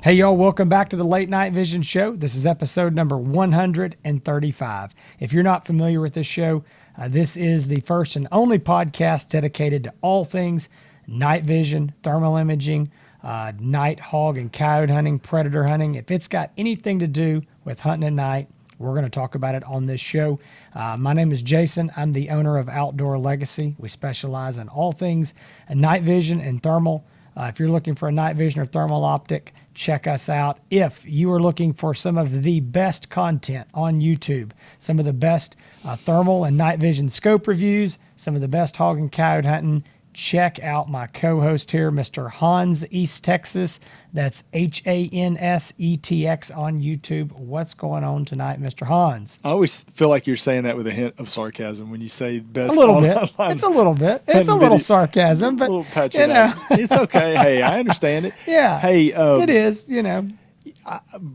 Hey, y'all, welcome back to the Late Night Vision Show. This is episode number 135. If you're not familiar with this show, this is the first and only podcast dedicated to all things night vision, thermal imaging, night hog and coyote hunting, predator hunting. If it's got anything to do with hunting at night, we're going to talk about it on this show. My name is Jason. I'm the owner of Outdoor Legacy. We specialize in all things night vision and thermal. If you're looking for a night vision or thermal optic, check us out. If you are looking for some of the best content on YouTube, some of the best thermal and night vision scope reviews, some of the best hog and coyote hunting, check out my co-host here, Mr. Hans East Texas. That's HANSETX on YouTube. What's going on tonight, Mr. Hans? I always feel like you're saying that with a hint of sarcasm when you say best. A little bit. It's a little bit. It's a little sarcasm, but you know, it's okay. Hey, I understand it. Yeah. Hey, it is. You know.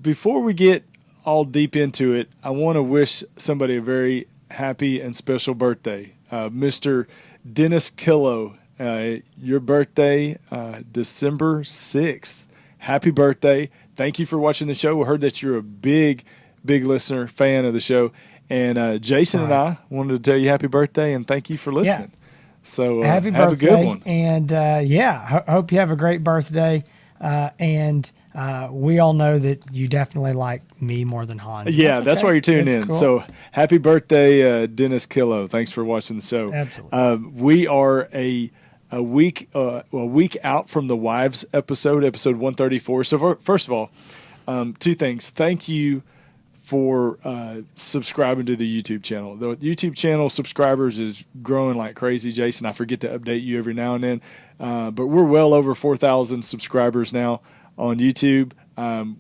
Before we get all deep into it, I want to wish somebody a very happy and special birthday, Mr. Dennis Killo. Your birthday, December 6th. Happy birthday. Thank you for watching the show. We heard that you're a big listener, fan of the show. And Jason and I wanted to tell you happy birthday and thank you for listening. Yeah. So happy have birthday, a good one. And hope you have a great birthday. And we all know that you definitely like me more than Hans. Yeah, that's why you're tuning in. Cool. So happy birthday, Dennis Killo. Thanks for watching the show. Absolutely. We are a week out from the wives episode 134. So first of all, two things. Thank you for subscribing to the YouTube channel. The YouTube channel subscribers is growing like crazy, Jason. I forget to update you every now and then, but we're well over 4,000 subscribers now on YouTube.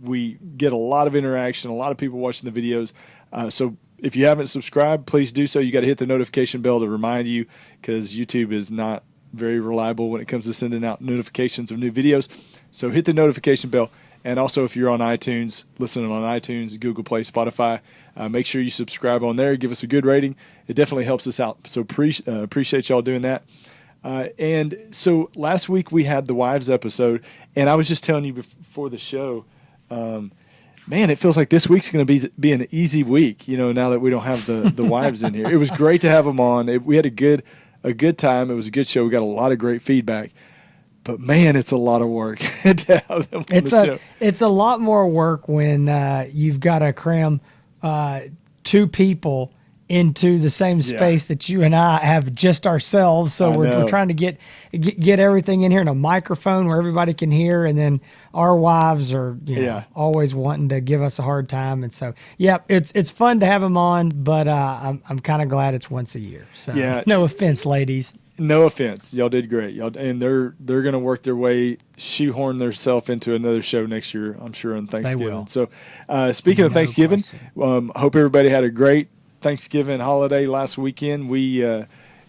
We get a lot of interaction, a lot of people watching the videos. So if you haven't subscribed, please do so. You got to hit the notification bell to remind you, because YouTube is not very reliable when it comes to sending out notifications of new videos. So hit the notification bell. And also, if you're on iTunes, listening on iTunes, Google Play, Spotify, make sure you subscribe on there. Give us a good rating. It definitely helps us out. So appreciate y'all doing that. And so last week we had the wives episode, and I was just telling you before the show, man, it feels like this week's going to be an easy week, now that we don't have the wives in here. It was great to have them on. We had a good time. It was a good show. We got a lot of great feedback. But, man, it's a lot of work to have them on the show. It's a lot more work when you've got to cram two people into the same space that you and I have just ourselves. So we're trying to get everything in here in a microphone where everybody can hear, and then our wives are always wanting to give us a hard time. And so it's fun to have them on, but I'm kind of glad it's once a year. So no offense, ladies. No offense, y'all did great. And they're going to work their way, shoehorn themselves into another show next year, I'm sure, on Thanksgiving. They will. So speaking of Thanksgiving, hope everybody had a great Thanksgiving holiday last weekend. We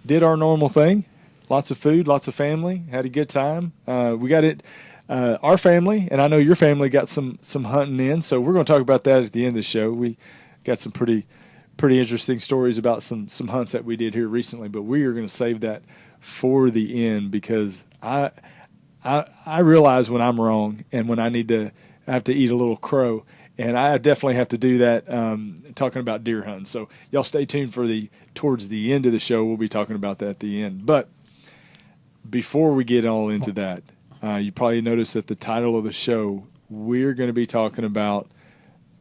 did our normal thing, lots of food, lots of family, had a good time. We got it, our family, and I know your family got some hunting in, so we're going to talk about that at the end of the show. We got some pretty interesting stories about some hunts that we did here recently, but we are going to save that for the end, because I realize when I'm wrong and when I have to eat a little crow. And I definitely have to do that talking about deer hunting. So y'all stay tuned towards the end of the show. We'll be talking about that at the end. But before we get all into that, you probably noticed that the title of the show, we're going to be talking about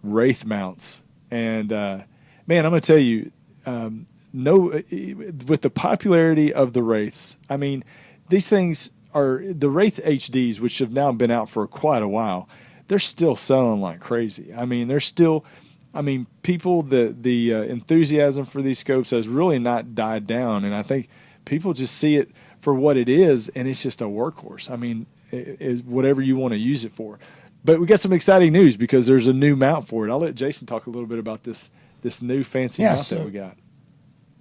Wraith mounts. And, man, I'm going to tell you, with the popularity of the Wraiths, I mean, these things are the Wraith HDs, which have now been out for quite a while. They're still selling like crazy. I mean, people, the enthusiasm for these scopes has really not died down, and I think people just see it for what it is, and it's just a workhorse. I mean, it's whatever you want to use it for. But we got some exciting news, because there's a new mount for it. I'll let Jason talk a little bit about this new fancy mount that we got.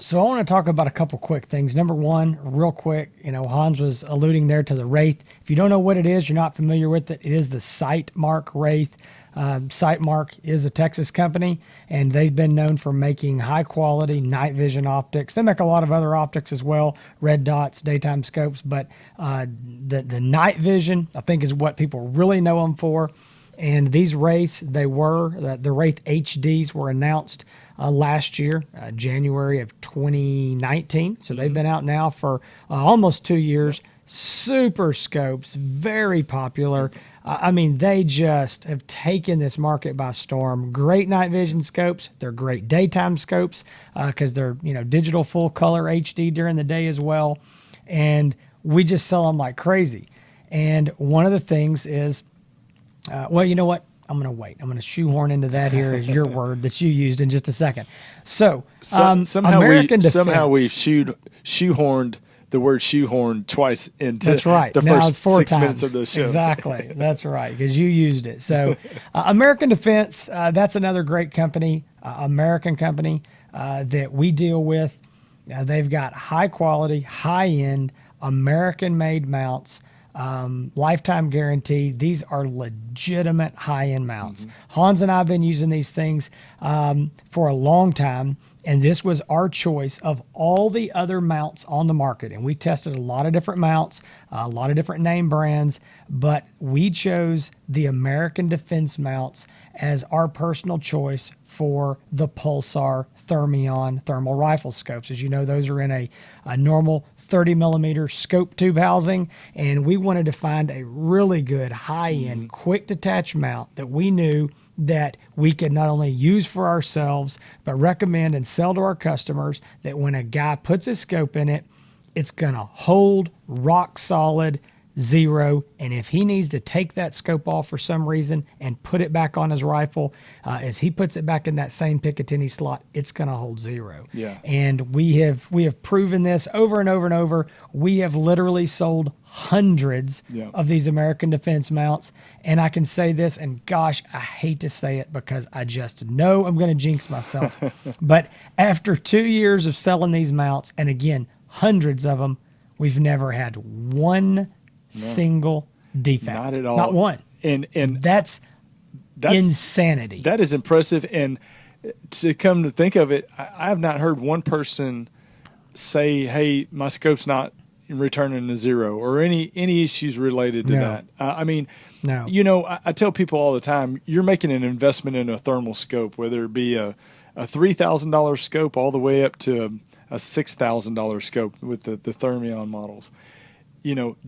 So I want to talk about a couple quick things. Number one, real quick, Hans was alluding there to the Wraith. If you don't know what it is, you're not familiar with it, it is the SiteMark Wraith. SiteMark is a Texas company, and they've been known for making high-quality night vision optics. They make a lot of other optics as well, red dots, daytime scopes, but the night vision, I think, is what people really know them for. And these Wraiths, the Wraith HDs were announced last year, January of 2019. So they've been out now for almost 2 years. Super scopes, very popular. I mean, they just have taken this market by storm. Great night vision scopes. They're great daytime scopes because they're digital full color HD during the day as well. And we just sell them like crazy. And one of the things is, well, you know what? I'm going to wait. I'm going to shoehorn into that here as your word that you used in just a second. So somehow American Defense. Somehow we've shoehorned the word shoehorn twice into that's right. the now first 4 6 times. minutes of the show. Exactly. That's right, because you used it. So American Defense, that's another great company, American company that we deal with. They've got high quality, high end, American-made mounts. Lifetime guarantee. These are legitimate high-end mounts. Hans and I have been using these things for a long time, and this was our choice of all the other mounts on the market. And we tested a lot of different mounts, a lot of different name brands, but we chose the American Defense mounts as our personal choice for the Pulsar Thermion thermal rifle scopes. As you know, those are in a normal 30 millimeter scope tube housing, and we wanted to find a really good high-end quick detach mount that we knew that we could not only use for ourselves but recommend and sell to our customers, that when a guy puts his scope in it, it's gonna hold rock solid zero. And if he needs to take that scope off for some reason and put it back on his rifle, as he puts it back in that same Picatinny slot, it's going to hold zero. Yeah. And we have proven this over and over and over. We have literally sold hundreds of these American Defense mounts. And I can say this, and gosh, I hate to say it because I just know I'm going to jinx myself. But after 2 years of selling these mounts, and again, hundreds of them, we've never had one single defect. Not at all. Not one. And that's insanity. That is impressive. And to come to think of it, I have not heard one person say, "Hey, my scope's not returning to zero," or any issues related to that. I mean, no. I tell people all the time, you're making an investment in a thermal scope, whether it be a $3,000 scope all the way up to a $6,000 scope with the Thermion models.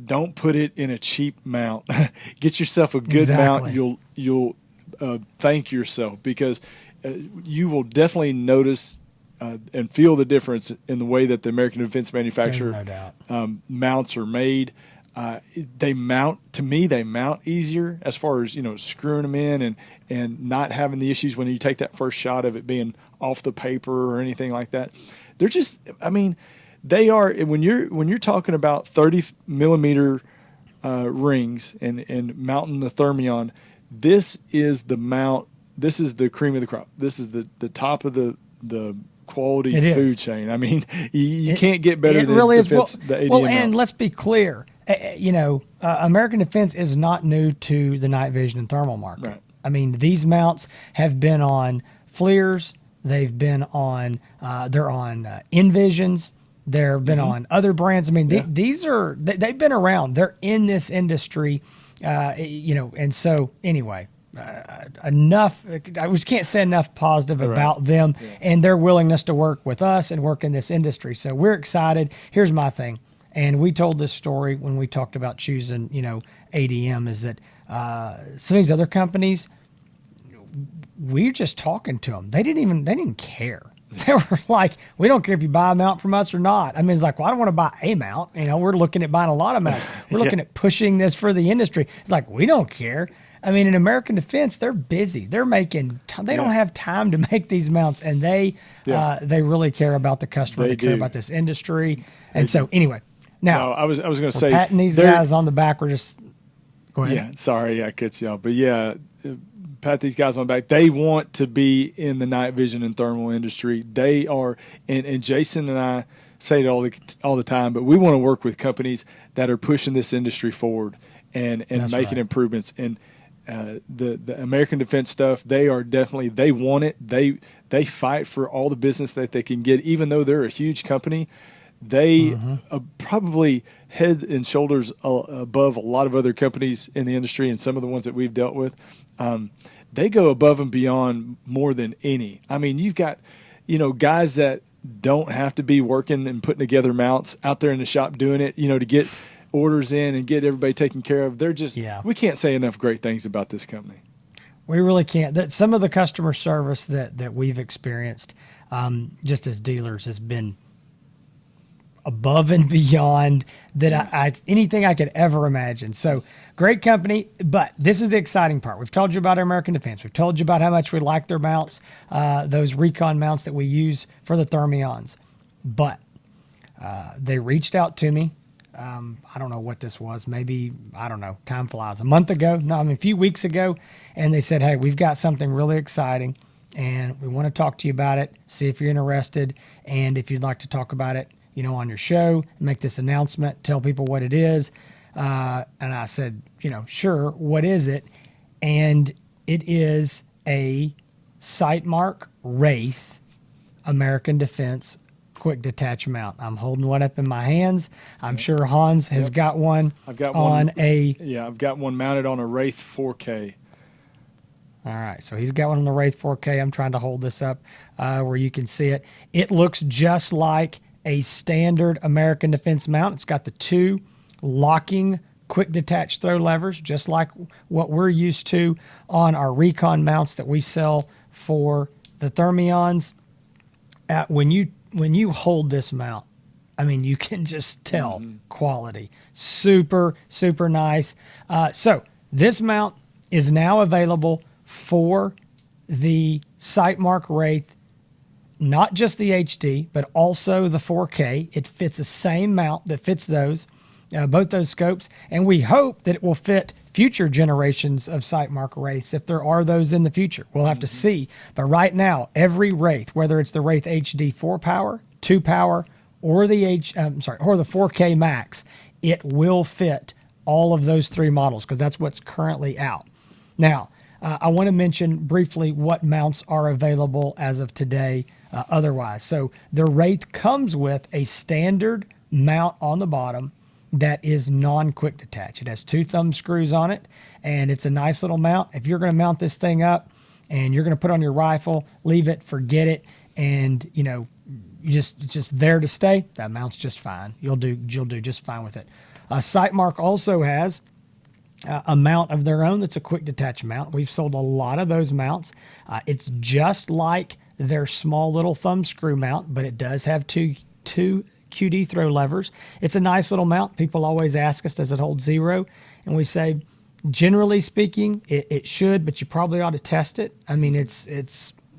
Don't put it in a cheap mount. Get yourself a good mount. You'll thank yourself, because you will definitely notice and feel the difference in the way that the American Defense manufacturer mounts are made. They mount easier as far as screwing them in and not having the issues when you take that first shot of it being off the paper or anything like that. They're just, they are, when you're talking about 30 millimeter rings and mounting the Thermion, this is the mount. This is the cream of the crop. This is the top of the quality food chain. I mean, you can't get better than really defense, is. the ADM Well, and mounts. let's be clear. American Defense is not new to the night vision and thermal market. Right. I mean, these mounts have been on FLIRs. They've been on. They're on Envisions. They've been on other brands. I mean, these are they've been around. They're in this industry, And so anyway, enough. I just can't say enough positive about them and their willingness to work with us and work in this industry. So we're excited. Here's my thing, and we told this story when we talked about choosing, ADM. Is that some of these other companies, we're just talking to them. They didn't care. They were like, we don't care if you buy a mount from us or not. I mean, it's like, well, I don't want to buy a mount. We're looking at buying a lot of mounts. We're looking at pushing this for the industry. It's like, we don't care. I mean, in American Defense, they're busy. They're making. They don't have time to make these mounts, and they really care about the customer. They care about this industry. And so, anyway, now I was going to say, patting these guys on the back. We're just go ahead. Yeah, sorry, I cut you off, but pat these guys on the back. They want to be in the night vision and thermal industry. They are, and Jason and I say it all the time, but we want to work with companies that are pushing this industry forward and making improvements. And the American Defense stuff, they want it. They fight for all the business that they can get, even though they're a huge company. They probably head and shoulders above a lot of other companies in the industry, and some of the ones that we've dealt with. They go above and beyond more than any. I mean, you've got, guys that don't have to be working and putting together mounts out there in the shop doing it, to get orders in and get everybody taken care of. They're just, we can't say enough great things about this company. We really can't. That some of the customer service that we've experienced, just as dealers, has been above and beyond that anything I could ever imagine. So great company, but this is the exciting part. We've told you about our American Defense. We've told you about how much we like their mounts, those recon mounts that we use for the Thermions. But they reached out to me. I don't know what this was. Maybe, I don't know, time flies. A few weeks ago. And they said, hey, we've got something really exciting and we want to talk to you about it, see if you're interested. And if you'd like to talk about it, on your show, make this announcement, tell people what it is. And I said, sure, what is it? And it is a SiteMark Wraith American Defense quick detach mount. I'm holding one up in my hands. I'm sure Hans has got one. I've got I've got one mounted on a Wraith 4K. All right, so he's got one on the Wraith 4K. I'm trying to hold this up where you can see it. It looks just like a standard American Defense mount. It's got the two locking quick detach throw levers, just like what we're used to on our recon mounts that we sell for the Thermions. When you hold this mount, I mean, you can just tell quality. Super, super nice. So this mount is now available for the SiteMark Wraith, not just the HD, but also the 4K. It fits the same mount that fits those, both those scopes, and we hope that it will fit future generations of SiteMark Wraiths if there are those in the future. We'll have to see. But right now, every Wraith, whether it's the Wraith HD 4-power, 2-power, or the or the 4K Max, it will fit all of those three models because that's what's currently out. Now, I want to mention briefly what mounts are available as of today otherwise. So the Wraith comes with a standard mount on the bottom that is non-quick detach. It has 2 thumb screws on it, and it's a nice little mount. If you're going to mount this thing up and you're going to put on your rifle, leave it, forget it, and it's just there to stay, that mount's just fine. You'll do just fine with it. SiteMark also has a mount of their own that's a quick detach mount. We've sold a lot of those mounts. It's just like their small little thumb screw mount, but it does have two QD throw levers. It's a nice little mount. People always ask us, does it hold 0? And we say, generally speaking, it should, but you probably ought to test it. I mean, it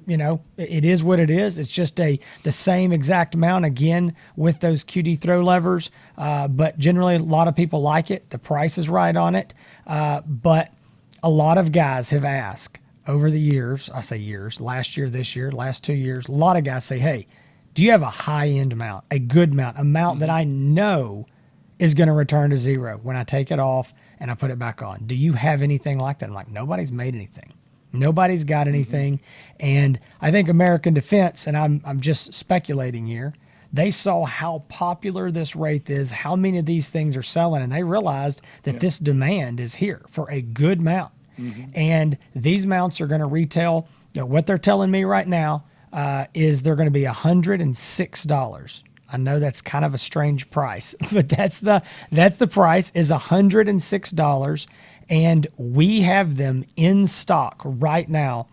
is what it is. It's just the same exact mount, again, with those QD throw levers. But generally, a lot of people like it. The price is right on it. But a lot of guys have asked over the years, I say years, last year, this year, last 2 years, a lot of guys say, hey, do you have a high-end mount, a good mount, a mount that I know is going to return to 0 when I take it off and I put it back on? Do you have anything like that? I'm like, nobody's made anything. Nobody's got anything. And I think American Defense, and I'm just speculating here, they saw how popular this Wraith is, how many of these things are selling, and they realized that this demand is here for a good mount. And these mounts are going to retail, what they're telling me right now is they're going to be $106. I know that's kind of a strange price, but that's the price is $106. And we have them in stock right now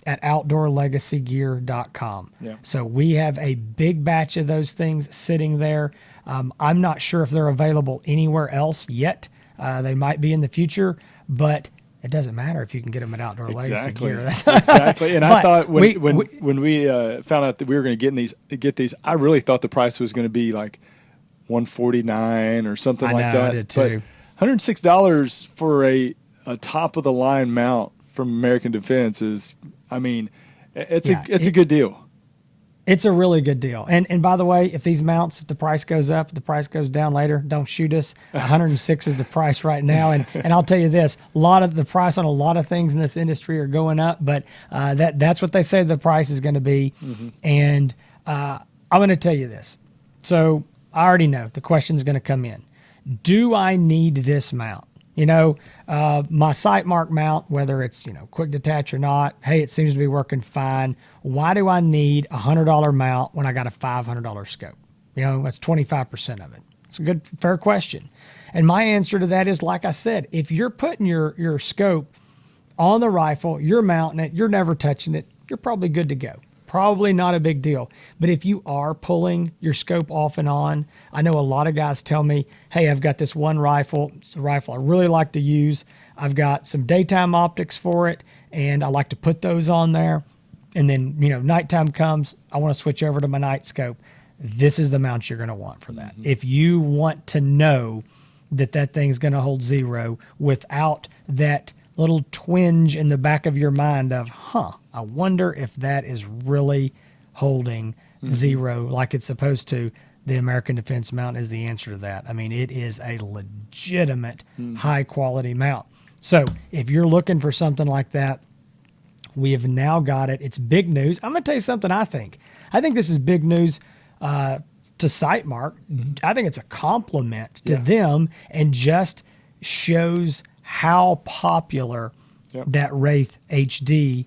at OutdoorLegacyGear.com. So we have a big batch of those things sitting there. I'm not sure if they're available anywhere else yet. They might be in the future, but it doesn't matter if you can get them at Outdoor Legacy Gear. Exactly. And I thought when we found out that we were going to get these, I really thought the price was going to be like $149 or something like that. I did too. But $106 for a top of the line mount from American Defense is, I mean, it's a good deal. It's a really good deal. And by the way, if these mounts, if the price goes up, if the price goes down later, don't shoot us. 106 is the price right now. And I'll tell you this, a lot of the price on a lot of things in this industry are going up, but that's what they say the price is going to be. And I'm going to tell you this. So I already know the question's going to come in. Do I need this mount? My SiteMark mount, whether it's, quick detach or not, hey, it seems to be working fine. Why do I need a $100 mount when I got a $500 scope? That's 25% of it. It's a good, fair question. And my answer to that is, like I said, if you're putting your scope on the rifle, you're mounting it, you're never touching it, you're probably good to go. Probably not a big deal. But if you are pulling your scope off and on, I know a lot of guys tell me, hey, I've got this one rifle. It's a rifle I really like to use. I've got some daytime optics for it, and I like to put those on there. And then, nighttime comes, I want to switch over to my night scope. This is the mount you're going to want for that. If you want to know that thing's going to hold zero without that little twinge in the back of your mind of, I wonder if that is really holding zero like it's supposed to. The American Defense mount is the answer to that. I mean, it is a legitimate high quality mount. So if you're looking for something like that, we have now got it. It's big news. I'm going to tell you something I think this is big news to SiteMark. I think it's a compliment to them and just shows how popular that Wraith HD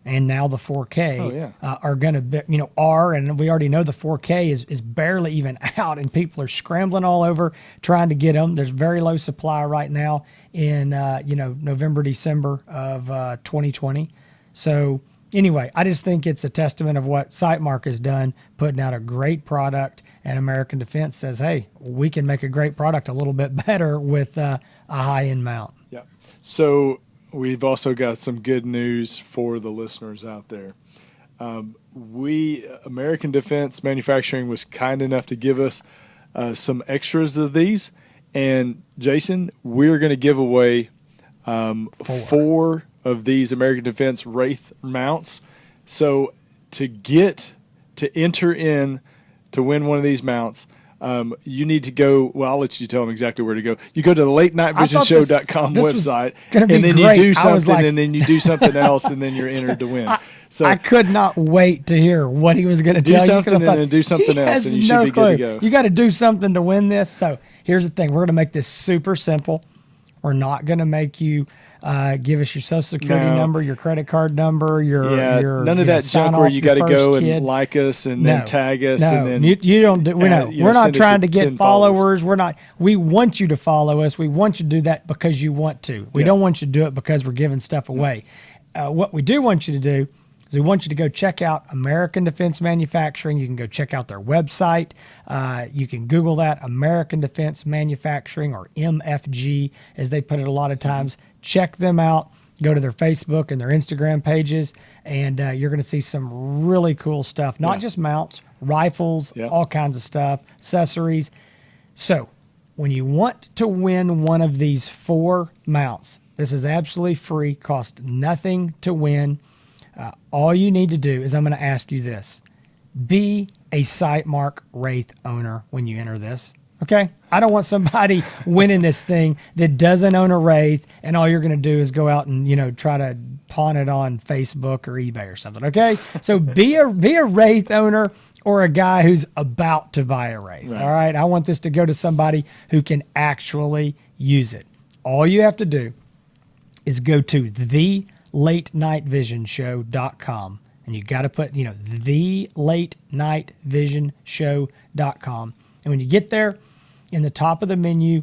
and now the 4K are going to be, and we already know the 4K is barely even out, and people are scrambling all over trying to get them. There's very low supply right now in, November, December of 2020. So anyway, I just think it's a testament of what SiteMark has done, putting out a great product, and American Defense says, hey, we can make a great product a little bit better with a high-end mount. Yeah. So we've also got some good news for the listeners out there. American Defense Manufacturing was kind enough to give us some extras of these. And Jason, we're going to give away 4 of these American Defense Wraith mounts. So to enter in to win one of these mounts, you need to go, well, I'll let you tell them exactly where to go. You go to the latenightvision.com website, and then you do something, and then you do something else, and then you're entered to win. So I could not wait to hear what he was going to tell you. Do something and then do something else, and you should be good to go. You got to do something to win this. So here's the thing. We're going to make this super simple. We're not going to make you give us your social security number, your credit card number, your none of that junk where you got to go and like us and then tag us and then you don't do. We're not trying to get followers. We want you to follow us. We want you to do that because you want to. We don't want you to do it because we're giving stuff away. What we do want you to do is we want you to go check out American Defense Manufacturing. You can go check out their website. You can Google that, American Defense Manufacturing, or MFG, as they put it a lot of times. Check them out. Go to their Facebook and their Instagram pages, and you're going to see some really cool stuff. Not just mounts, rifles, all kinds of stuff, accessories. So when you want to win one of these 4 mounts, this is absolutely free, cost nothing to win. All you need to do is I'm going to ask you this. Be a SiteMark Wraith owner when you enter this. Okay? I don't want somebody winning this thing that doesn't own a Wraith, and all you're going to do is go out and, try to pawn it on Facebook or eBay or something. Okay? So be a Wraith owner or a guy who's about to buy a Wraith. Right. All right? I want this to go to somebody who can actually use it. All you have to do is go to thelatenightvision.com, and you got to put, thelatenightvision.com. And when you get there, in the top of the menu,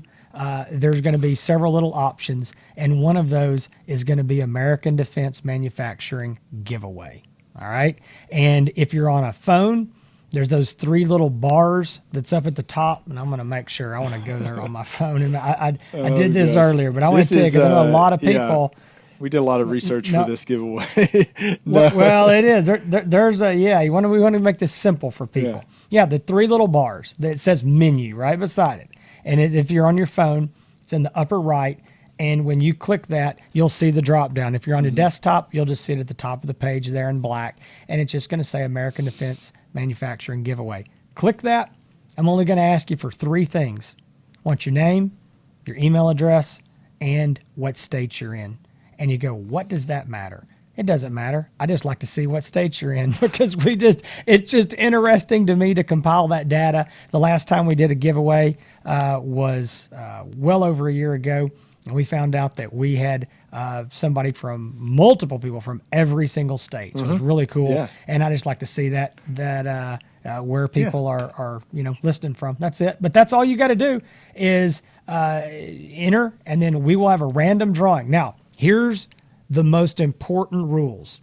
there's going to be several little options, and one of those is going to be American Defense Manufacturing giveaway. All right? And if you're on a phone, there's those 3 little bars that's up at the top, and I'm going to make sure I want to go there on my phone. And I did this earlier, but I want to tell you, because I know a lot of people. Yeah. We did a lot of research for this giveaway. Well, it is. There's a we want to make this simple for people. Yeah, the 3 little bars that says menu right beside it, and if you're on your phone, it's in the upper right. And when you click that, you'll see the drop down. If you're on your desktop, you'll just see it at the top of the page there in black, and it's just going to say American Defense Manufacturing giveaway. Click that. I'm only going to ask you for 3 things. I want your name, your email address, and what state you're in. And you go, what does that matter? It doesn't matter. I just like to see what state you're in because it's just interesting to me to compile that data. The last time we did a giveaway was well over a year ago, and we found out that we had somebody from multiple people from every single state. So it was really cool. Yeah. And I just like to see that where people are listening from. That's it. But that's all you got to do is enter, and then we will have a random drawing. Now, here's the most important rules.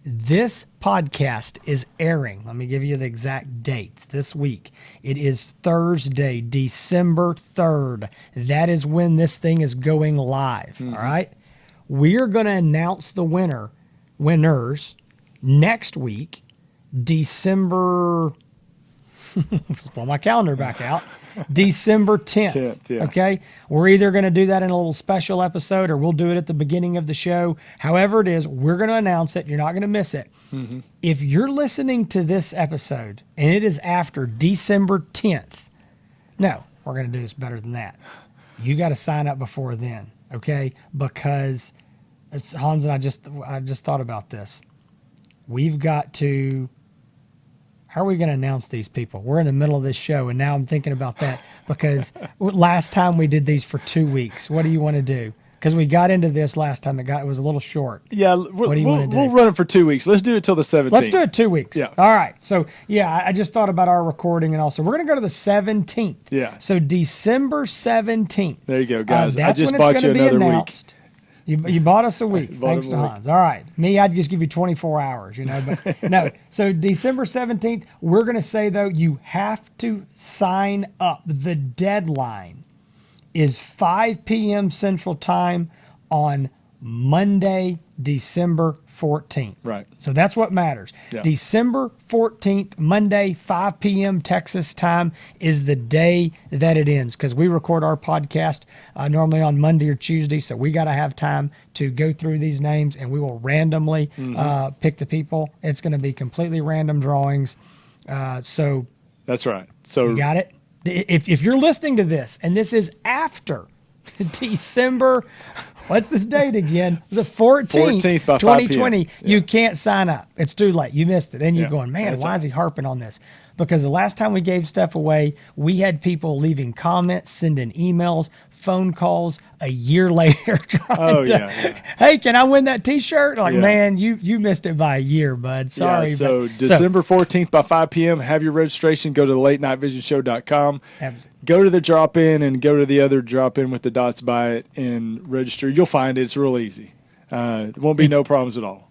This podcast is airing. Let me give you the exact dates this week. It is Thursday, December 3rd. That is when this thing is going live. All right. We are going to announce the winners next week, December. Pull my calendar back out. December 10th. Yeah. Okay. We're either going to do that in a little special episode or we'll do it at the beginning of the show. However it is, we're going to announce it. You're not going to miss it. If you're listening to this episode and it is after December 10th, no, we're going to do this better than that. You got to sign up before then. Okay. Because Hans and I just thought about this. We've got to. How are we going to announce these people? We're in the middle of this show, and now I'm thinking about that because last time we did these for 2 weeks. What do you want to do? Because we got into this last time. It was a little short. Yeah, what do you want to do? We'll run it for 2 weeks. Let's do it till the 17th. Let's do it 2 weeks. Yeah. All right. So, yeah, I just thought about our recording, and also we're going to go to the 17th. Yeah. So December 17th. There you go, guys. I That's just when it's bought you gonna be another announced. week. You bought us a week, Bought thanks him to a week. Hans. All right. Me, I'd just give you 24 hours, but no. So December 17th, we're going to say, though, you have to sign up. The deadline is 5 p.m. Central Time on Monday, December 14th. Right. So that's what matters. Yeah. December 14th, Monday, 5 p.m. Texas time is the day that it ends because we record our podcast normally on Monday or Tuesday. So we got to have time to go through these names and we will randomly pick the people. It's going to be completely random drawings. So That's right. So you got it? If you're listening to this and this is after December, what's this date again? The 14th by 5 2020. p.m. You can't sign up. It's too late. You missed it. And you're Yeah, going, man, that's why right. is he harping on this? Because the last time we gave stuff away, we had people leaving comments, sending emails, phone calls a year later trying to, hey, can I win that T-shirt? Like, Yeah. man, you missed it by a year, bud. Sorry. Yeah, so but- December 14th by 5 p.m., have your registration. Go to the latenightVisionShow.com. Absolutely. Go to the drop-in and go to the other drop-in with the dots by it and register. You'll find it. It's real easy. There won't be no problems at all.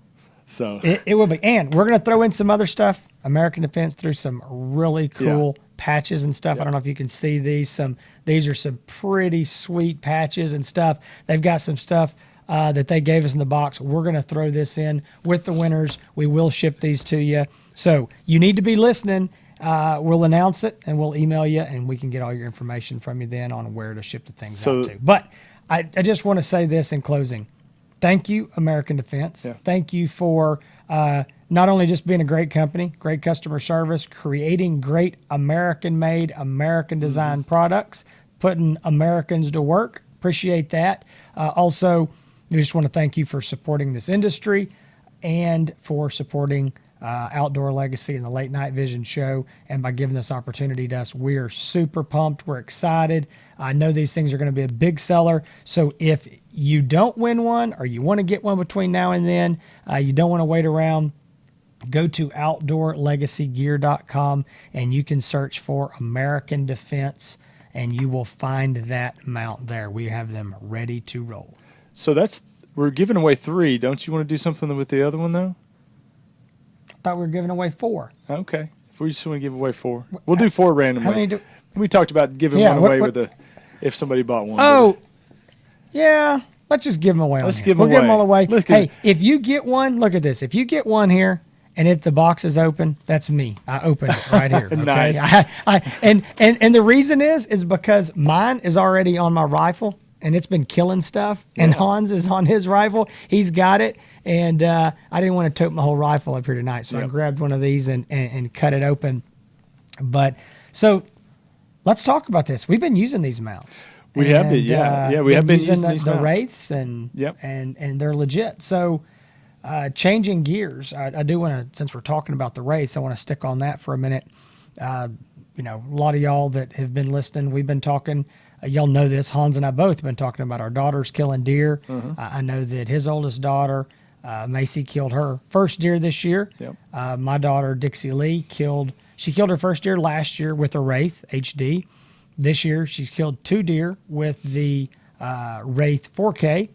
So It will be. And we're going to throw in some other stuff. American Defense threw some really cool patches and stuff. I don't know if you can see these. These are some pretty sweet patches and stuff. They've got some stuff that they gave us in the box. We're going to throw this in with the winners. We will ship these to you. So you need to be listening. We'll announce it and we'll email you and we can get all your information from you then on where to ship the things out to. But I just want to say this in closing. Thank you, American Defense. Yeah. Thank you for not only just being a great company, great customer service, creating great American-made, American-designed products, putting Americans to work. Appreciate that. Also, we just want to thank you for supporting this industry and for supporting Outdoor Legacy and the Late Night Vision Show, and by giving this opportunity to us. We are super pumped. We're excited. I know these things are going to be a big seller. So if you don't win one or you want to get one between now and then, you don't want to wait around, go to outdoorlegacygear.com and you can search for American Defense and you will find that mount there. We have them ready to roll. So we're giving away 3. Don't you want to do something with the other one, though? I thought we were giving away 4. Okay. If we just want to give away 4, we'll do 4 randomly. How many We talked about giving one away if somebody bought one. Oh, yeah. Let's just give them away. Let's on give here. them We'll give them all away. away. Hey, if you get one, look at this. If you get one here and if the box is open, that's me. I opened it right here. Okay? Nice. And the reason is because mine is already on my rifle and it's been killing stuff. And Hans is on his rifle. He's got it. And I didn't want to tote my whole rifle up here tonight, so I grabbed one of these and cut it open. But so let's talk about this. We've been using these mounts. We have been, we have been using these the mounts. Wraiths and they're legit. So changing gears, I do want to, since we're talking about the race, I want to stick on that for a minute. You know, a lot of y'all that have been listening, we've been talking, y'all know this, Hans and I both have been talking about our daughters killing deer. I know that his oldest daughter, Macy, killed her first deer this year. Yep. My daughter, Dixie Lee, killed her first deer last year with a Wraith HD. This year, she's killed 2 deer with the Wraith 4K.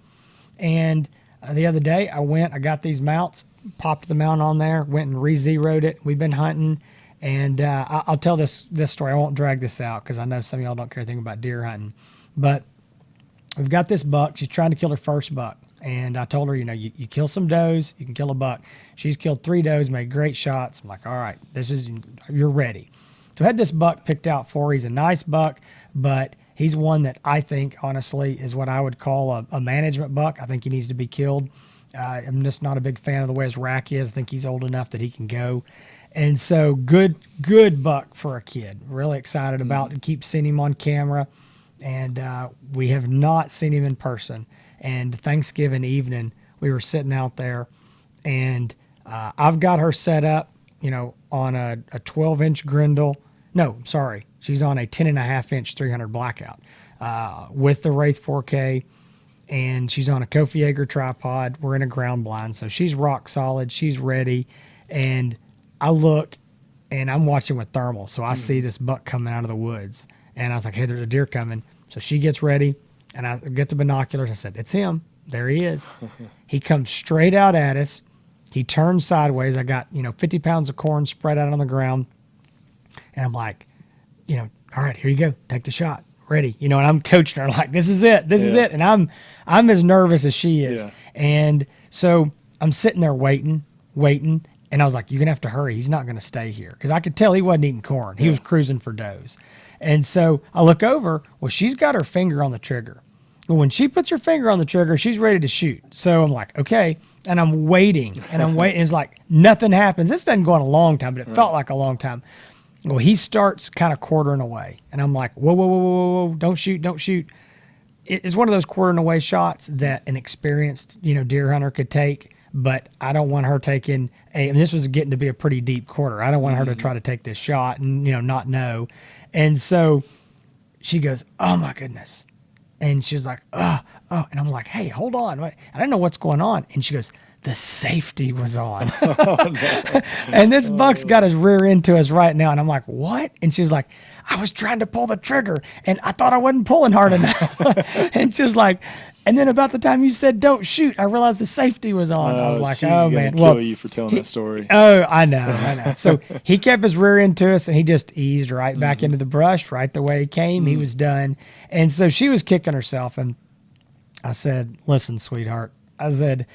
And the other day, I got these mounts, popped the mount on there, went and re-zeroed it. We've been hunting. And I'll tell this story. I won't drag this out because I know some of y'all don't care anything about deer hunting. But we've got this buck. She's trying to kill her first buck. And I told her, you know, you kill some does, you can kill a buck. She's killed 3 does, made great shots. I'm like, all right, you're ready. So I had this buck picked out for her. He's a nice buck, but he's one that I think, honestly, is what I would call a management buck. I think he needs to be killed. I'm just not a big fan of the way his rack is. I think he's old enough that he can go. And so good buck for a kid. Really excited about it. Keep seeing him on camera. And we have not seen him in person. And Thanksgiving evening, we were sitting out there, and I've got her set up, you know, on a 12-inch Grendel. No, sorry. She's on a 10.5-inch 300 blackout with the Wraith 4K. And she's on a Kofi Yeager tripod. We're in a ground blind. So she's rock solid. She's ready. And I look, and I'm watching with thermal, so I see this buck coming out of the woods, and I was like, hey, there's a deer coming. So she gets ready, and I get the binoculars. I said, it's him. There he is. He comes straight out at us. He turns sideways. I got, 50 pounds of corn spread out on the ground, and I'm like, all right, here you go. Take the shot. Ready. And I'm coaching her like, this is it. This is it. And I'm as nervous as she is. Yeah. And so I'm sitting there waiting. And I was like, you're going to have to hurry. He's not going to stay here. Because I could tell he wasn't eating corn. He was cruising for does. And so I look over. Well, she's got her finger on the trigger. But when she puts her finger on the trigger, she's ready to shoot. So I'm like, okay. And I'm waiting. It's like nothing happens. This doesn't go on a long time, but it felt like a long time. Well, he starts kind of quartering away. And I'm like, whoa. Don't shoot. It's one of those quartering away shots that an experienced, deer hunter could take. But I don't want her taking and this was getting to be a pretty deep quarter. I don't want her to try to take this shot and, not know. And so she goes, oh my goodness. And she's like, oh. And I'm like, hey, hold on. I don't know what's going on. And she goes, the safety was on. And this buck's got his rear end to us right now. And I'm like, what? And she's like, I was trying to pull the trigger and I thought I wasn't pulling hard enough. And she's like, and then about the time you said don't shoot, I realized the safety was on. I was like, oh man. Kill you for telling that story. Oh, I know. So he kept his rear end to us and he just eased right back into the brush, right the way he came. He was done. And so she was kicking herself. And I said, listen, sweetheart, I said,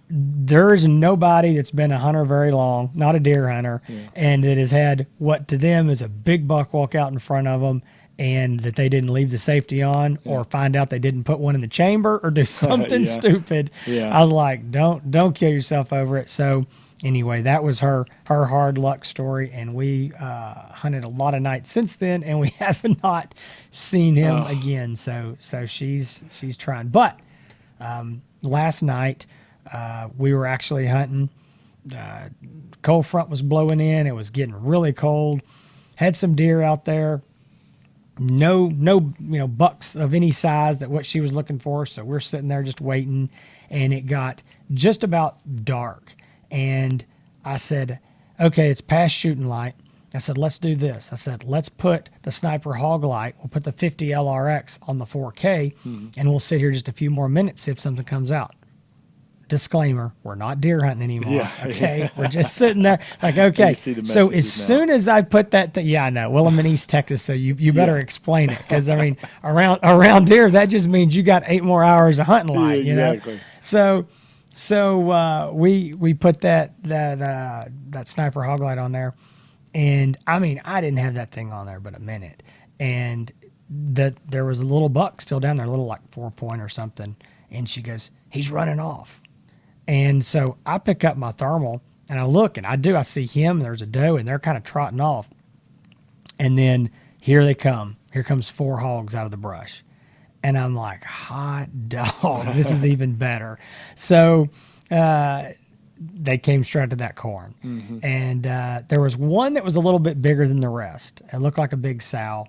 there is nobody that's been a hunter very long, not a deer hunter, and that has had what to them is a big buck walk out in front of them and that they didn't leave the safety on or find out they didn't put one in the chamber or do something stupid. I was like, don't kill yourself over it. So anyway, that was her hard luck story. And we hunted a lot of nights since then and we have not seen him again. So she's trying. But last night, we were actually hunting. Cold front was blowing in. It was getting really cold. Had some deer out there. No, bucks of any size that what she was looking for. So we're sitting there just waiting, and it got just about dark. And I said, okay, it's past shooting light. I said, let's do this. I said, let's put the Sniper Hog Light. We'll put the 50 LRX on the 4K, and we'll sit here just a few more minutes, see if something comes out. Disclaimer, we're not deer hunting anymore. Okay. We're just sitting there like, okay. So as soon as I put that, I know. Well, I'm in East Texas, so you better explain it. Cause I mean, around here, that just means you got 8 more hours of hunting light, exactly. So we put that Sniper Hog Light on there. And I mean, I didn't have that thing on there but a minute. And there was a little buck still down there, a little like 4-point or something. And she goes, he's running off. And so I pick up my thermal and I look and I see him. There's a doe and they're kind of trotting off. And then here they come. Here comes 4 hogs out of the brush. And I'm like, hot dog, this is even better. So they came straight to that corn. And there was one that was a little bit bigger than the rest. It looked like a big sow.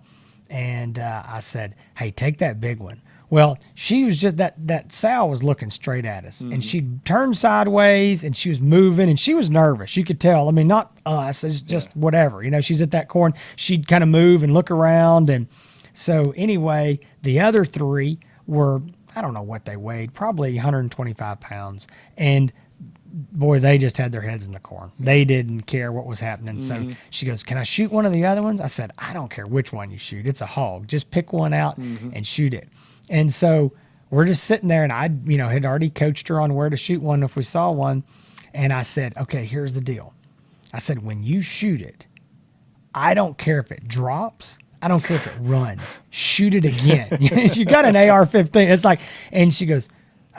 And I said, hey, take that big one. Well, she was just that sow was looking straight at us, and she turned sideways, and she was moving, and she was nervous. You could tell. I mean, not us. It's just whatever. You know, she's at that corn. She'd kind of move and look around, and so anyway, the other three were, I don't know what they weighed, probably 125 pounds, and boy, they just had their heads in the corn. They didn't care what was happening. So she goes, can I shoot one of the other ones? I said, I don't care which one you shoot. It's a hog. Just pick one out and shoot it. And so we're just sitting there, and I, had already coached her on where to shoot one if we saw one. And I said, okay, here's the deal. I said, when you shoot it, I don't care if it drops. I don't care if it runs. Shoot it again. You got an AR-15. It's like, and she goes,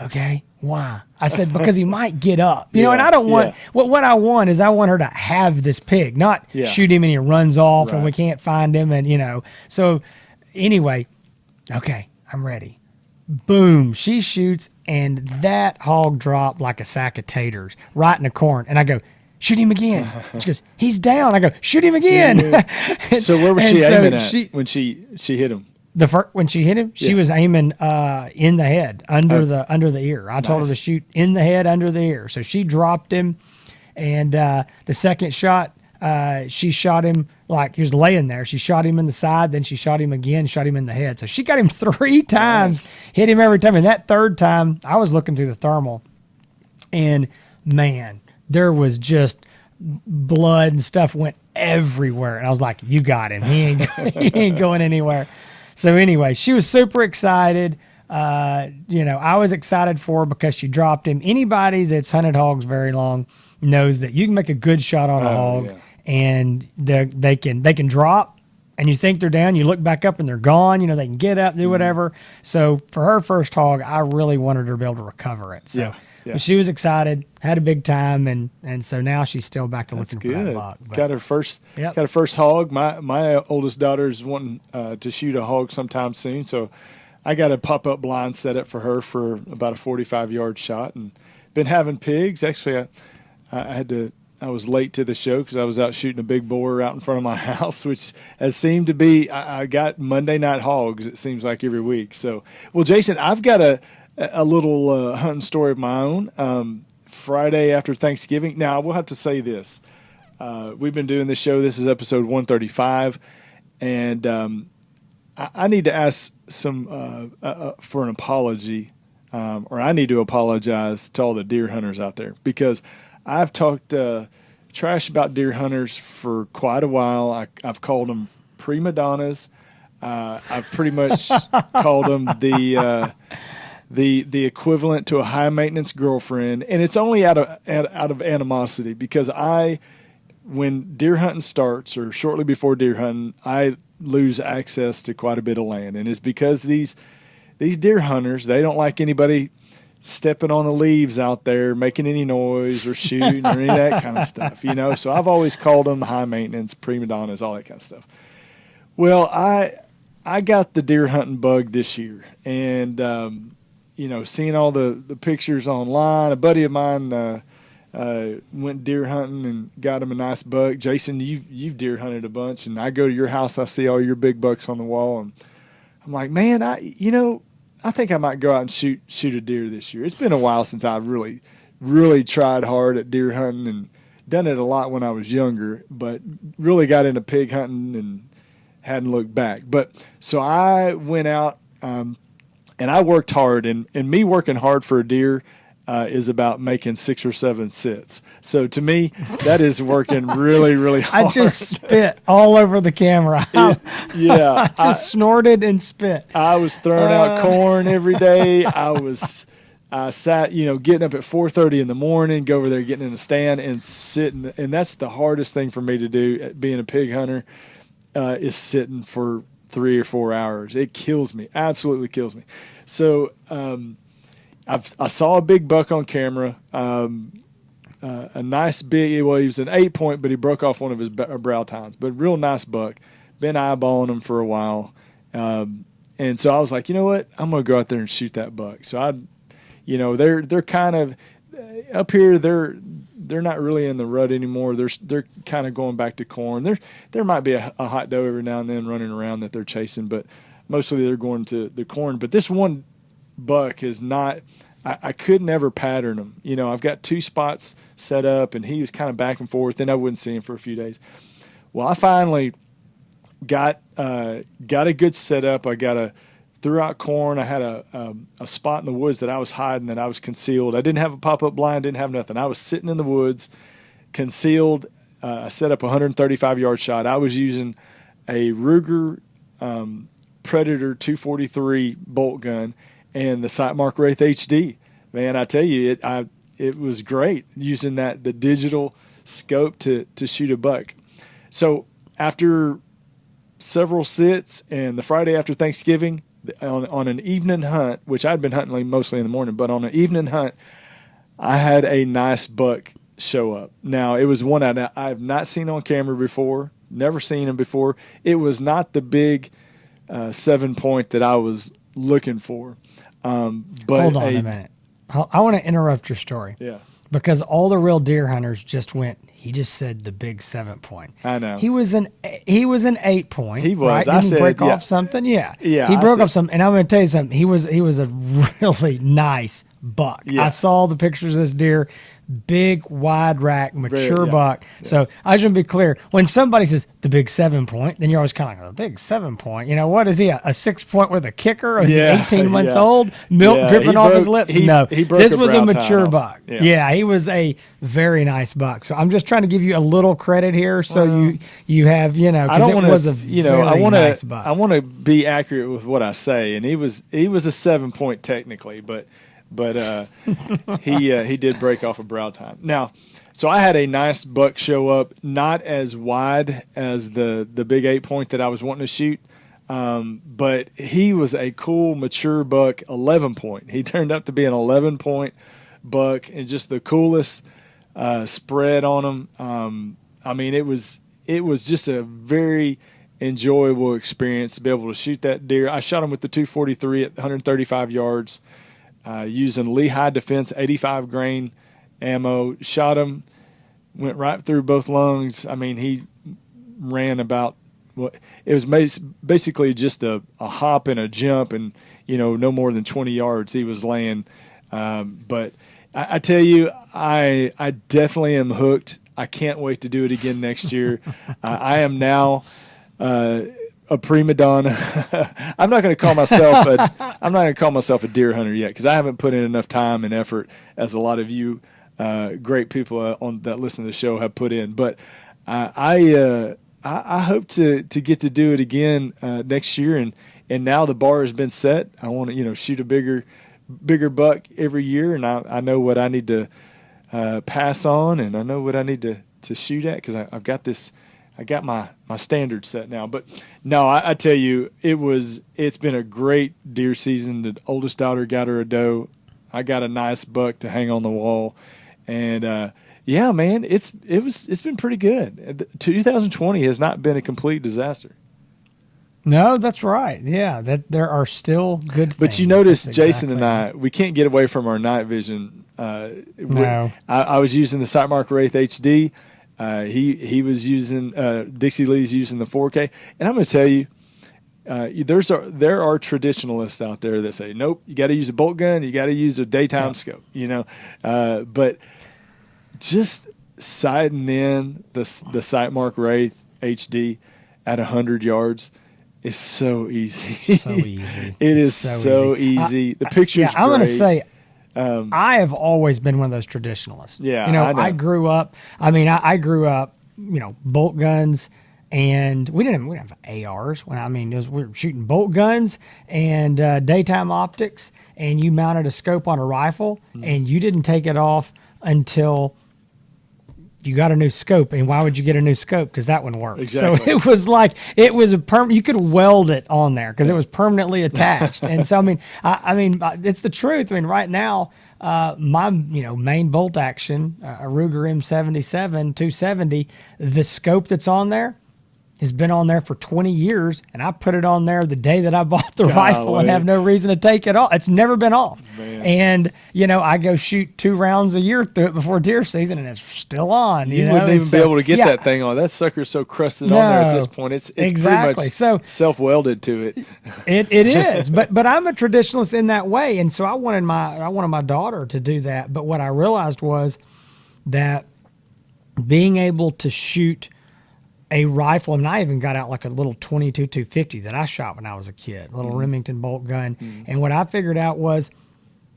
okay, why? I said, because he might get up, and I don't want, what I want is I want her to have this pig, not shoot him and he runs off and we can't find him. And, so anyway, okay, I'm ready. Boom, she shoots, and that hog dropped like a sack of taters right in the corn. And I go, shoot him again. She goes, he's down. I go, shoot him again. So where was she aiming at when she hit him? When she hit him, she was aiming in the head, under the ear. I told her to shoot in the head, under the ear. So she dropped him, and the second shot, she shot him like he was laying there. She shot him in the side, then she shot him again, shot him in the head. So she got him 3 times, hit him every time. And that third time, I was looking through the thermal, and man, there was just blood and stuff went everywhere. And I was like, you got him. He ain't going anywhere. So anyway, she was super excited. I was excited for her because she dropped him. Anybody that's hunted hogs very long knows that you can make a good shot on a hog, and they can drop, and you think they're down. You look back up and they're gone. They can get up, do whatever. So for her first hog, I really wanted her to be able to recover it. So but she was excited, had a big time, and so now she's still back to looking for that buck. But got her first hog. My oldest daughter is wanting to shoot a hog sometime soon, so I got a pop-up blind set up for her for about a 45-yard shot, and been having pigs. Actually, I was late to the show because I was out shooting a big boar out in front of my house, which has seemed to be, I got Monday night hogs, it seems like, every week. So, well, Jason, I've got a little hunting story of my own. Friday after Thanksgiving. Now, I will have to say this. We've been doing this show. This is episode 135, and I need to ask for an apology, or I need to apologize to all the deer hunters out there, because I've talked trash about deer hunters for quite a while. I've called them prima donnas. I've pretty much called them the equivalent to a high maintenance girlfriend, and it's only out of animosity, because when deer hunting starts, or shortly before deer hunting, I lose access to quite a bit of land, and it's because these deer hunters, they don't like anybody stepping on the leaves out there, making any noise or shooting or any of that kind of stuff, So I've always called them high maintenance, prima donnas, all that kind of stuff. Well, I got the deer hunting bug this year, and seeing all the pictures online, a buddy of mine went deer hunting and got him a nice buck. Jason, you've deer hunted a bunch, and I go to your house, I see all your big bucks on the wall, and I'm like, man, I think I might go out and shoot a deer this year. It's been a while since I've really, really tried hard at deer hunting, and done it a lot when I was younger, but really got into pig hunting and hadn't looked back. But so I went out, and I worked hard, and me working hard for a deer is about making 6 or 7 sits. So to me, that is working really, really hard. I just spit all over the camera. I just snorted and spit. I was throwing out corn every day. I sat, getting up at 4:30 in the morning, go over there, getting in a stand and sitting. And that's the hardest thing for me to do at being a pig hunter, is sitting for 3 or 4 hours. It kills me, absolutely kills me. So I saw a big buck on camera, a nice big, well, he was an 8-point, but he broke off one of his brow tines, but real nice buck. Been eyeballing him for a while. And so I was like, you know what? I'm going to go out there and shoot that buck. So they're kind of, up here they're not really in the rut anymore. They're kind of going back to corn. There might be a hot doe every now and then running around that they're chasing, but mostly they're going to the corn. But this one buck is not. I could never pattern him. You know, I've got 2 spots set up, and he was kind of back and forth. Then I wouldn't see him for a few days. Well, I finally got a good setup. I threw out corn. I had a spot in the woods that I was hiding, that I was concealed. I didn't have a pop-up blind, didn't have nothing. I was sitting in the woods, concealed. I set up a 135-yard shot. I was using a Ruger Predator 243 bolt gun and the Sightmark Wraith HD. Man, I tell you, it was great using the digital scope to shoot a buck. So after several sits and the Friday after Thanksgiving, on an evening hunt, which I'd been hunting mostly in the morning, but on an evening hunt, I had a nice buck show up. Now, it was one I've not seen on camera before, never seen him before. It was not the big 7-point that I was looking for. But hold on a minute. I want to interrupt your story. Yeah. Because all the real deer hunters just went, he just said the big 7-point. I know. He was an 8-point. He was. Right? Didn't he break yeah. off something? Yeah. Yeah. He broke off something. And I'm going to tell you something. He was a really nice buck. Yeah. I saw the pictures of this deer. Big, wide rack, mature buck. Yeah. So I should be clear. When somebody says the big 7-point, then you're always kind of like, the big 7-point. You know, what is he, a 6-point with a kicker? Or is he 18 months old? Milk dripping off his lips? No. He broke this was a mature buck. Yeah. He was a very nice buck. So I'm just trying to give you a little credit here. So you have, because it was a very nice buck. I want to be accurate with what I say. And he was a 7-point technically, but he did break off a brow tine. Now, so I had a nice buck show up, not as wide as the big 8-point that I was wanting to shoot, but he was a cool, mature buck, 11-point. He turned up to be an 11-point buck and just the coolest spread on him. I mean, it was just a very enjoyable experience to be able to shoot that deer. I shot him with the 243 at 135 yards. Using Lehigh Defense 85 grain ammo, shot him, went right through both lungs. I mean, he ran about it was basically just a hop and a jump, and no more than 20 yards he was laying. But I tell you, I definitely am hooked. I can't wait to do it again next year. I am now. A prima donna. I'm not going to call myself a deer hunter yet, because I haven't put in enough time and effort as a lot of you great people that listen to the show have put in. But I hope to get to do it again next year, and now the bar has been set. I want to shoot a bigger buck every year, and I know what I need to pass on, and I know what I need to shoot at, because I've got this. I got my standard set now. But no, I tell you, it's been a great deer season. The oldest daughter got her a doe. I got a nice buck to hang on the wall. And yeah, man, it's been pretty good. 2020 has not been a complete disaster. No, that's right. Yeah, that there are still good things. But you notice Jason and I, we can't get away from our night vision. No. I was using the SiteMark Wraith HD. He was using Dixie Lee's using the 4K, and I'm going to tell you, there are traditionalists out there that say, nope, you got to use a bolt gun, you got to use a daytime scope, but just sighting in the SiteMark Wraith HD at 100 yards is so easy. So easy. It is so easy. The picture's I'm going to great. say, I have always been one of those traditionalists. Yeah, I know. I grew up. I grew up. Bolt guns, and we didn't have ARs. We were shooting bolt guns and daytime optics, and you mounted a scope on a rifle, and you didn't take it off until you got a new scope. And why would you get a new scope? Because that one worked. Exactly. So it was a you could weld it on there because it was permanently attached. And so it's the truth. Right now, my main bolt action, a Ruger M77 270, the scope that's on there, has been on there for 20 years, and I put it on there the day that I bought the Golly. rifle and have no reason to take it off. It's never been off. Man. And, I go shoot 2 rounds a year through it before deer season, and it's still on. You know? wouldn't even so, be able to get yeah, that thing on. That sucker's so crusted on there at this point. It's exactly. pretty much So self-welded to it. It is, but I'm a traditionalist in that way, and so I wanted my daughter to do that. But what I realized was that being able to shoot a rifle, and I even got out like a little 22 250 that I shot when I was a kid, a little Remington bolt gun. And what I figured out was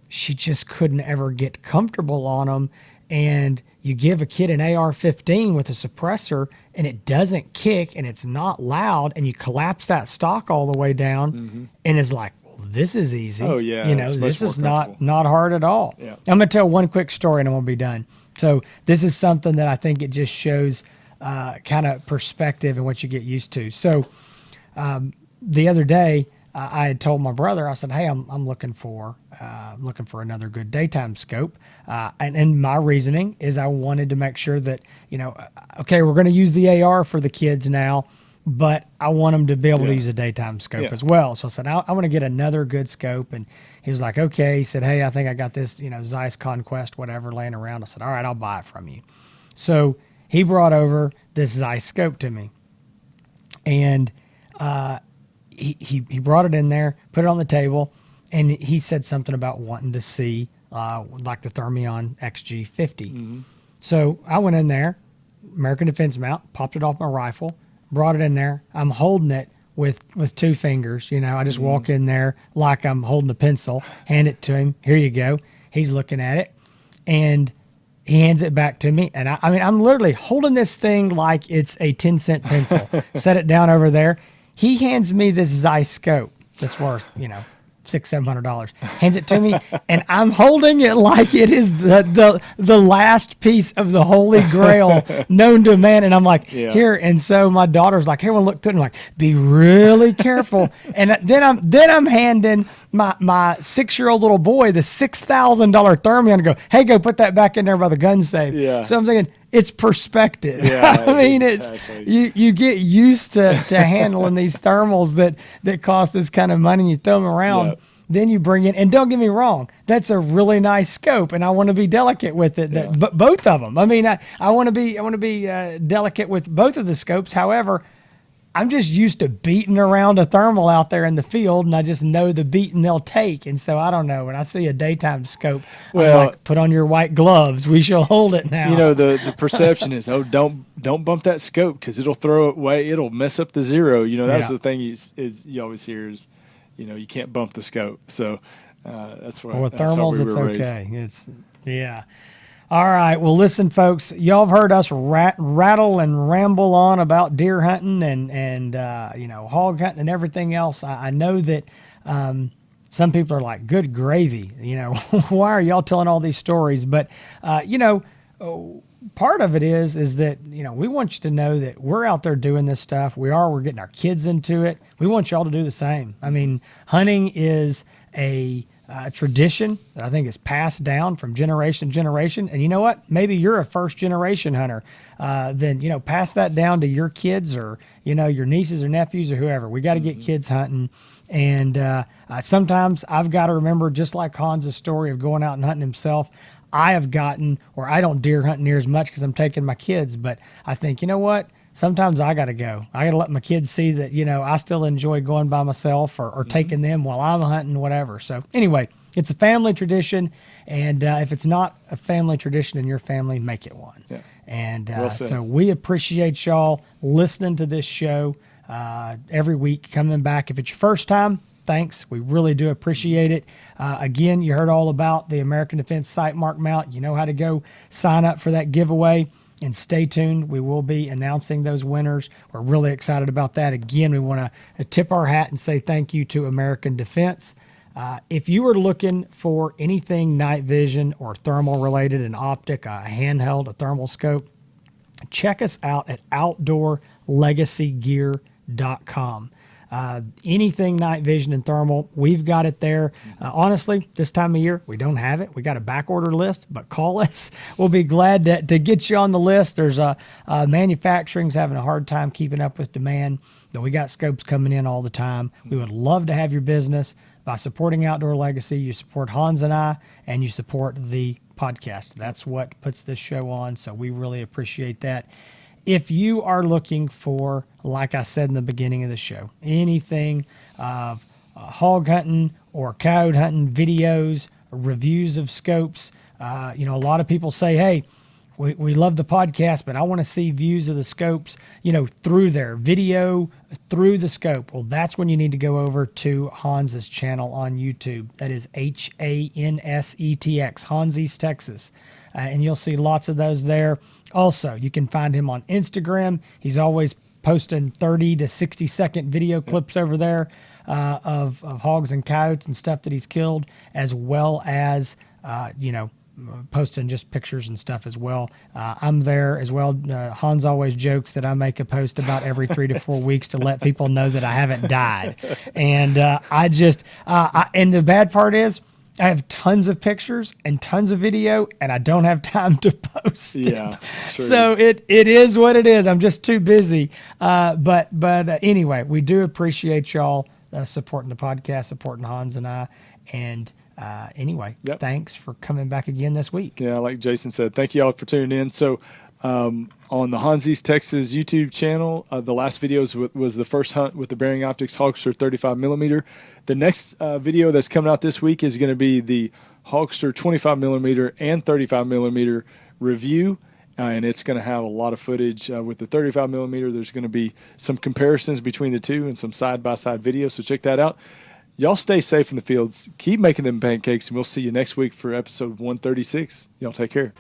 she just couldn't ever get comfortable on them. And you give a kid an AR-15 with a suppressor and it doesn't kick and it's not loud, and you collapse that stock all the way down and it's like, well, this is easy. Oh, yeah. This is not hard at all. Yeah. I'm going to tell one quick story and I'm going to be done. So this is something that I think it just shows kind of perspective and what you get used to. So the other day, I had told my brother, I said, hey, I'm looking for another good daytime scope. And my reasoning is I wanted to make sure that, okay, we're going to use the AR for the kids now, but I want them to be able to use a daytime scope as well. So I said, I want to get another good scope. And he was like, okay. He said, hey, I think I got this, Zeiss Conquest, whatever, laying around. I said, all right, I'll buy it from you. So he brought over this Zeiss scope to me, and he brought it in there, put it on the table, and he said something about wanting to see like the Thermion XG50. So I went in there, American Defense mount, popped it off my rifle, brought it in there. I'm holding it with 2 fingers. I just walk in there like I'm holding a pencil, hand it to him. Here you go. He's looking at it, and he hands it back to me. And I'm literally holding this thing like it's a 10-cent pencil. Set it down over there. He hands me this Zeiss scope that's worth, $600-700. Hands it to me, and I'm holding it like it is the last piece of the Holy Grail known to man. And I'm like, here. And so my daughter's like, hey, I want to look through it. And I'm like, be really careful. And then I'm handing my 6-year-old little boy the $6,000 Thermion and go, hey, go put that back in there by the gun safe. Yeah. So I'm thinking, it's perspective. Yeah, I mean, exactly. you get used to handling these thermals that cost this kind of money, and you throw them around. Yep. Then you bring in, and don't get me wrong, that's a really nice scope, and I want to be delicate with it. But both of them. I mean, I want to be delicate with both of the scopes. However, I'm just used to beating around a thermal out there in the field, and I just know the beating they'll take. And so I don't know. When I see a daytime scope, I'm like, put on your white gloves. We shall hold it now. The perception is, don't bump that scope because it'll throw it away. It'll mess up the zero. That's the thing you always hear is, you can't bump the scope. So that's what. With thermals, it's okay. It's All right. Well, listen, folks, y'all have heard us rattle and ramble on about deer hunting and hog hunting and everything else. I know that some people are like, good gravy. Why are y'all telling all these stories? But, part of it is that, we want you to know that we're out there doing this stuff. We're getting our kids into it. We want y'all to do the same. I mean, hunting is a tradition that I think is passed down from generation to generation. And you know what? Maybe you're a first generation hunter. Then, pass that down to your kids or, your nieces or nephews or whoever. We got to get kids hunting. And sometimes I've got to remember, just like Hans's story of going out and hunting himself, I have gotten, or I don't deer hunt near as much because I'm taking my kids. But I think, you know what? Sometimes I got to go. I got to let my kids see that, I still enjoy going by myself or taking them while I'm hunting, whatever. So anyway, it's a family tradition. And if it's not a family tradition in your family, make it one. Yeah. And so we appreciate y'all listening to this show every week, coming back. If it's your first time, thanks. We really do appreciate it. Again, you heard all about the American Defense SiteMark mount. You know how to go sign up for that giveaway. And stay tuned. We will be announcing those winners. We're really excited about that. Again, we want to tip our hat and say thank you to American Defense. If you are looking for anything night vision or thermal related, an optic, a handheld, a thermal scope, check us out at outdoorlegacygear.com. anything night vision and thermal, we've got it there. Honestly, this time of year, we don't have it. We got a back order list, but call us. We'll be glad to get you on the list. There's manufacturing's having a hard time keeping up with demand, but we got scopes coming in all the time. We would love to have your business. By supporting Outdoor Legacy, you support Hans and I, and you support the podcast. That's what puts this show on, so we really appreciate that. If you are looking for, like I said in the beginning of the show, anything of hog hunting or coyote hunting videos, reviews of scopes, a lot of people say, hey, we love the podcast, but I want to see views of the scopes, through their video, through the scope. Well, that's when you need to go over to Hans's channel on YouTube. That is HANSETX, Hansies, Texas. And you'll see lots of those there. Also, you can find him on Instagram. He's always posting 30 to 60 second video clips over there of hogs and coyotes and stuff that he's killed, as well as, posting just pictures and stuff as well. I'm there as well. Hans always jokes that I make a post about every 3 to 4 weeks to let people know that I haven't died. And and the bad part is, I have tons of pictures and tons of video, and I don't have time to post it. True. So it is what it is. I'm just too busy. But anyway, we do appreciate y'all supporting the podcast, supporting Hans and I. And anyway, Thanks for coming back again this week. Yeah, like Jason said, thank you all for tuning in. So on the Hansies, Texas YouTube channel, the last video was the first hunt with the Bearing Optics Hogster 35 millimeter. The next video that's coming out this week is going to be the Hogster 25 millimeter and 35 millimeter review. And it's going to have a lot of footage with the 35 millimeter. There's going to be some comparisons between the two and some side-by-side videos. So check that out. Y'all stay safe in the fields. Keep making them pancakes, and we'll see you next week for episode 136. Y'all take care.